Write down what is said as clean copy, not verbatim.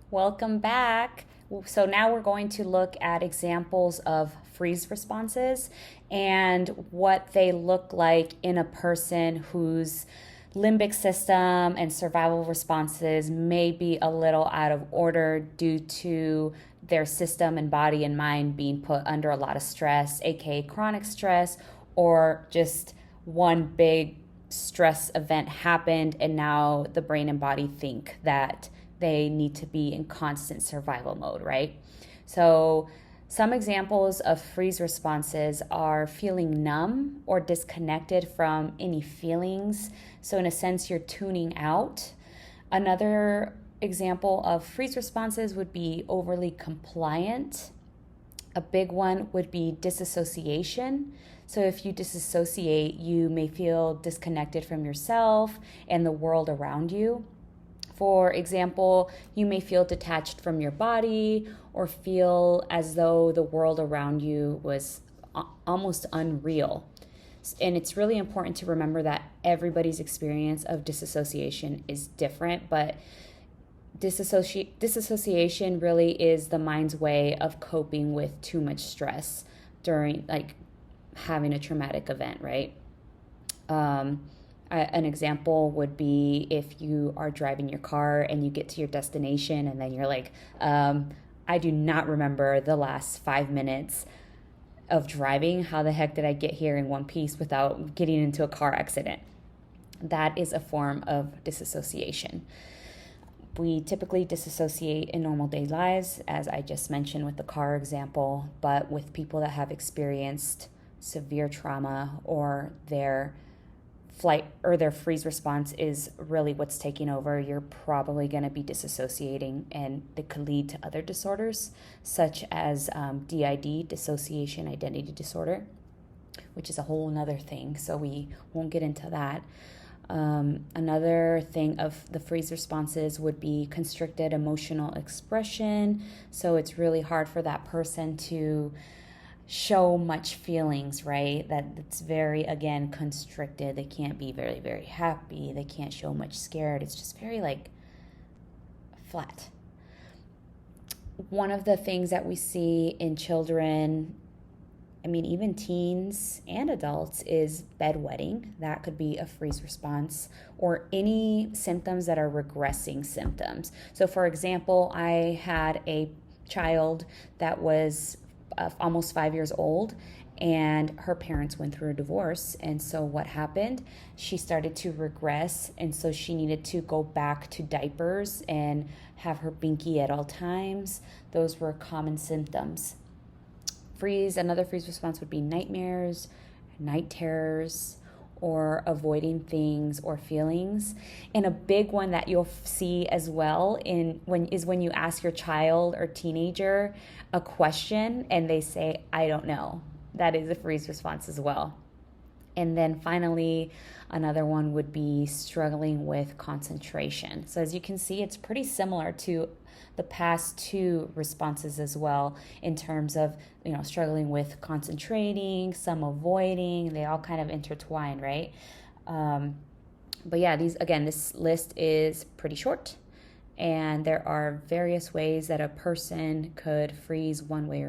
Welcome back. So now we're going to look at examples of freeze responses and what they look like in a person whose limbic system and survival responses may be a little out of order due to their system and body and mind being put under a lot of stress, aka chronic stress, or just one big stress event happened and now the brain and body think that they need to be in constant survival mode, right? So, some examples of freeze responses are feeling numb or disconnected from any feelings. So, in a sense, you're tuning out. Another example of freeze responses would be overly compliant. A big one would be disassociation. So, if you disassociate, you may feel disconnected from yourself and the world around you. For example, you may feel detached from your body or feel as though the world around you was almost unreal. And it's really important to remember that everybody's experience of disassociation is different, but disassociation really is the mind's way of coping with too much stress during having a traumatic event, right? An example would be if you are driving your car and you get to your destination and then you're like, I do not remember the last 5 minutes of driving. How the heck did I get here in one piece without getting into a car accident? That is a form of disassociation. We typically disassociate in normal day lives, as I just mentioned with the car example, but with people that have experienced severe trauma or their flight or their freeze response is really what's taking over, you're probably going to be disassociating, and it could lead to other disorders such as DID, dissociation identity disorder, which is a whole nother thing, so we won't get into that. Another thing of the freeze responses would be constricted emotional expression. So it's really hard for that person to show much feelings, right? That it's very, again, constricted. They can't be very, very happy. They can't show much scared. It's just very flat. One of the things that we see in children, even teens and adults, is bedwetting. That could be a freeze response, or any symptoms that are regressing symptoms. So for example, I had a child that was almost 5 years old, and her parents went through a divorce. And so what happened? She started to regress, and so she needed to go back to diapers and have her binky at all times. Those were common symptoms. Another freeze response would be nightmares, night terrors, or avoiding things or feelings. And a big one that you'll see as well is when you ask your child or teenager a question and they say, I don't know. That is a freeze response as well. And then finally, another one would be struggling with concentration. So as you can see, it's pretty similar to the past two responses as well, in terms of, struggling with concentrating, some avoiding. They all kind of intertwine, right? But yeah, this list is pretty short, and there are various ways that a person could freeze one way or